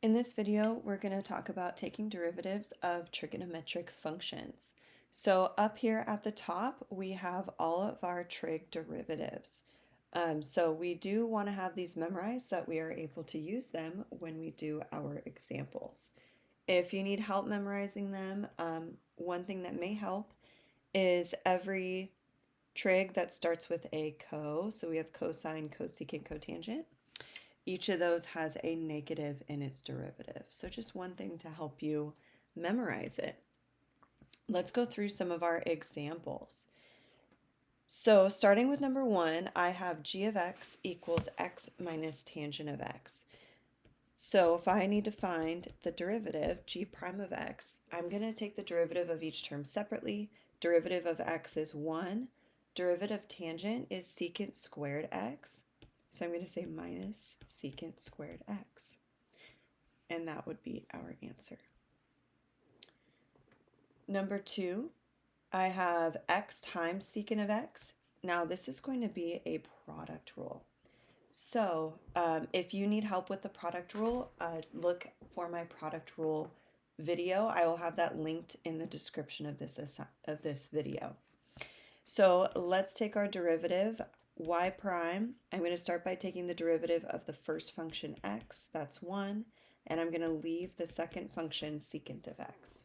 In this video, we're going to talk about taking derivatives of trigonometric functions. So up here at the top, we have all of our trig derivatives. So we do want to have these memorized so that we are able to use them when we do our examples. If you need help memorizing them, one thing that may help is every trig that starts with a co. So we have cosine, cosecant, cotangent. Each of those has a negative in its derivative. So just one thing to help you memorize it. Let's go through some of our examples. So starting with number 1, I have g of x equals x minus tangent of x. So if I need to find the derivative, g prime of x, I'm going to take the derivative of each term separately. Derivative of x is 1. Derivative tangent is secant squared x. So I'm going to say minus secant squared x. And that would be our answer. Number 2, I have x times secant of x. Now this is going to be a product rule. So if you need help with the product rule, look for my product rule video. I will have that linked in the description of this video. So let's take our derivative, y prime. I'm going to start by taking the derivative of the first function x, that's 1, and I'm going to leave the second function secant of x.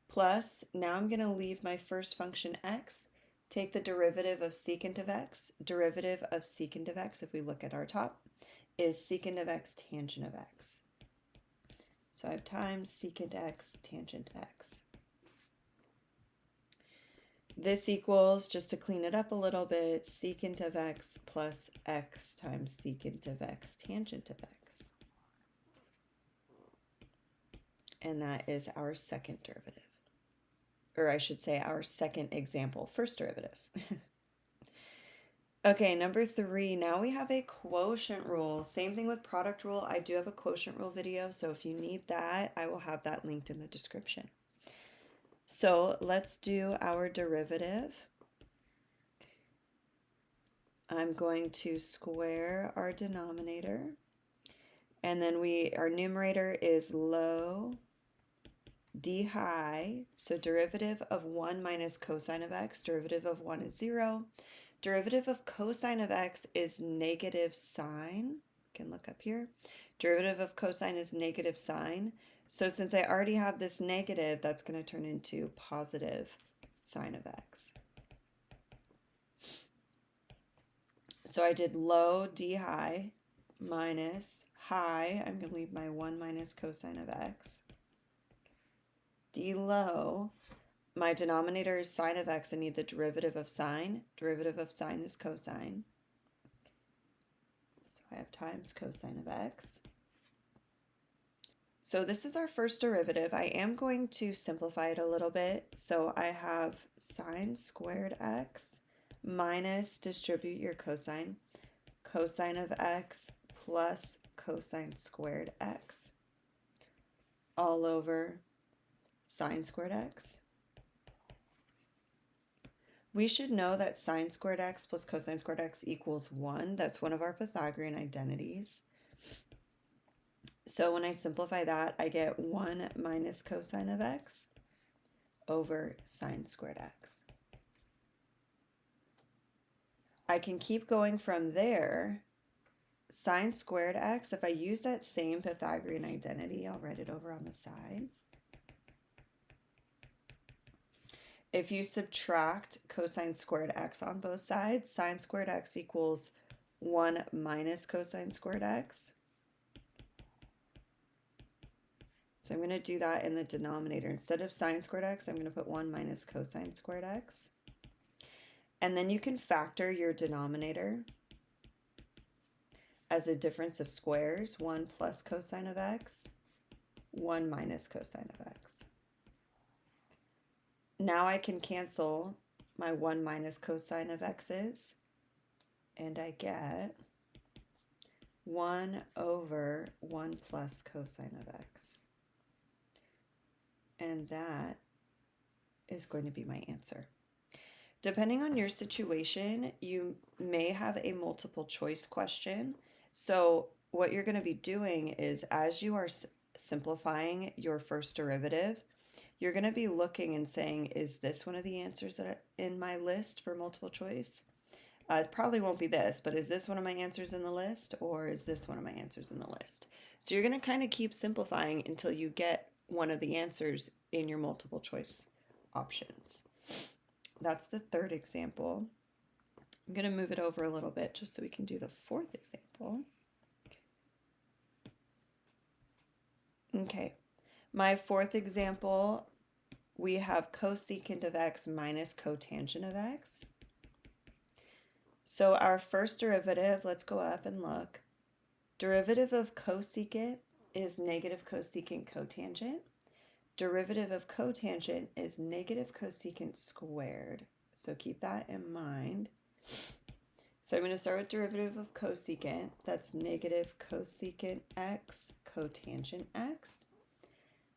Plus, now I'm going to leave my first function x, take the derivative of secant of x. Derivative of secant of x, if we look at our top, is secant of x tangent of x. So I have times secant x tangent x. This equals, just to clean it up a little bit, secant of x plus x times secant of x tangent of x. And that is our second derivative. Or I should say our second example, first derivative. Okay, number 3, now we have a quotient rule. Same thing with product rule. I do have a quotient rule video, so if you need that, I will have that linked in the description. So let's do our derivative. I'm going to square our denominator, and then our numerator is low, d high, so derivative of 1 minus cosine of x, derivative of 1 is 0. Derivative of cosine of x is negative sine. You can look up here. Derivative of cosine is negative sine. So since I already have this negative, that's going to turn into positive sine of x. So I did low d high minus high. I'm going to leave my 1 minus cosine of x. D low, my denominator is sine of x. I need the derivative of sine. Derivative of sine is cosine. So I have times cosine of x. So this is our first derivative. I am going to simplify it a little bit. So I have sine squared x minus, distribute your cosine, cosine of x plus cosine squared x all over sine squared x. We should know that sine squared x plus cosine squared x equals 1. That's one of our Pythagorean identities. So when I simplify that, I get 1 minus cosine of x over sine squared x. I can keep going from there. Sine squared x, if I use that same Pythagorean identity, I'll write it over on the side. If you subtract cosine squared x on both sides, sine squared x equals 1 minus cosine squared x. So I'm going to do that in the denominator. Instead of sine squared x, I'm going to put 1 minus cosine squared x. And then you can factor your denominator as a difference of squares, 1 plus cosine of x, 1 minus cosine of x. Now I can cancel my 1 minus cosine of x's, and I get 1 over 1 plus cosine of x. And that is going to be my answer. Depending on your situation, you may have a multiple choice question. So what you're going to be doing is as you are simplifying your first derivative, you're going to be looking and saying, is this one of the answers that in my list for multiple choice? It probably won't be this, but is this one of my answers in the list, or is this one of my answers in the list? So you're going to kind of keep simplifying until you get one of the answers in your multiple choice options. That's the third example. I'm going to move it over a little bit just so we can do the fourth example. Okay, my fourth example, we have cosecant of x minus cotangent of x. So our first derivative, let's go up and look. Derivative of cosecant is negative cosecant cotangent. Derivative of cotangent is negative cosecant squared. So keep that in mind. So I'm going to start with derivative of cosecant. That's negative cosecant x cotangent x.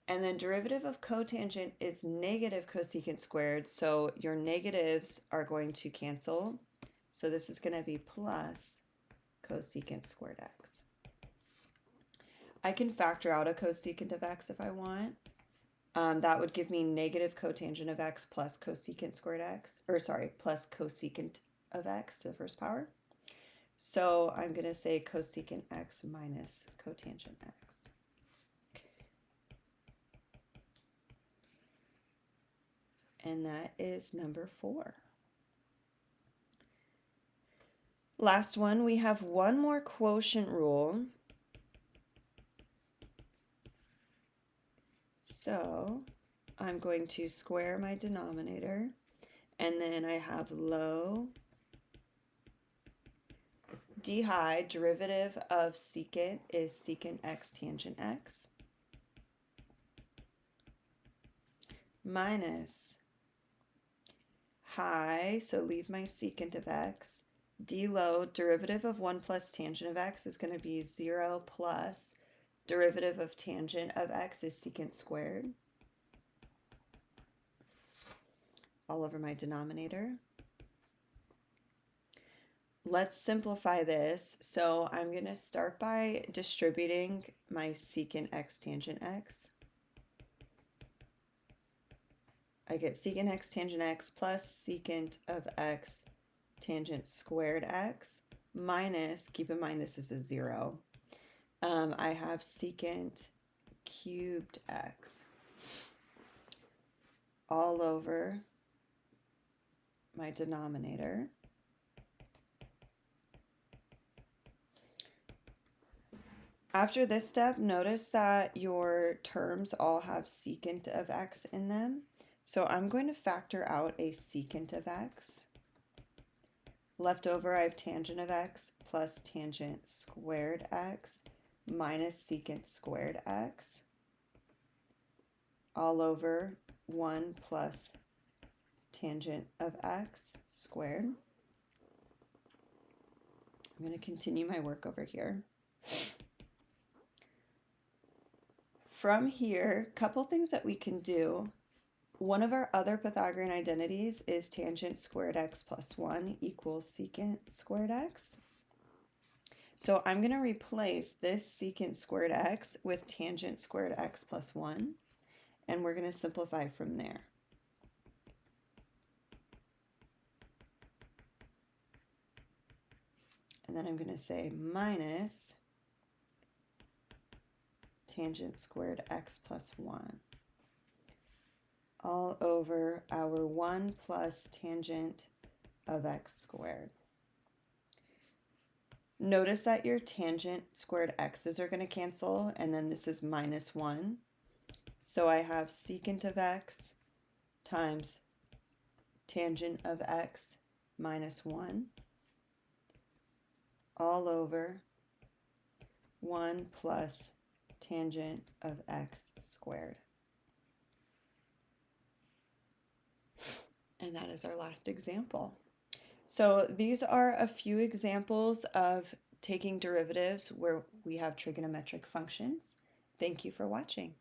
And then derivative of cotangent is negative cosecant squared. So your negatives are going to cancel. So this is going to be plus cosecant squared x. I can factor out a cosecant of x if I want. That would give me negative cotangent of x plus cosecant squared x, or sorry, plus cosecant of x to the first power. So I'm going to say cosecant x minus cotangent x. And that is number 4. Last one, we have one more quotient rule. So I'm going to square my denominator, and then I have low d high, derivative of secant is secant x tangent x, minus high, so leave my secant of x, d low, derivative of 1 plus tangent of x is going to be 0 plus derivative of tangent of x is secant squared, all over my denominator. Let's simplify this. So I'm going to start by distributing my secant x tangent x. I get secant x tangent x plus secant of x tangent squared x minus, keep in mind this is a 0. I have secant cubed x all over my denominator. After this step, notice that your terms all have secant of x in them. So I'm going to factor out a secant of x. Left over, I have tangent of x plus tangent squared x minus secant squared x all over 1 plus tangent of x squared. I'm going to continue my work over here. From here, a couple things that we can do. One of our other Pythagorean identities is tangent squared x plus 1 equals secant squared x. So I'm going to replace this secant squared x with tangent squared x plus 1, and we're going to simplify from there. And then I'm going to say minus tangent squared x plus 1 all over our 1 plus tangent of x squared. Notice that your tangent squared x's are going to cancel, and then this is minus 1. So I have secant of x times tangent of x minus 1 all over 1 plus tangent of x squared. And that is our last example. So these are a few examples of taking derivatives where we have trigonometric functions. Thank you for watching.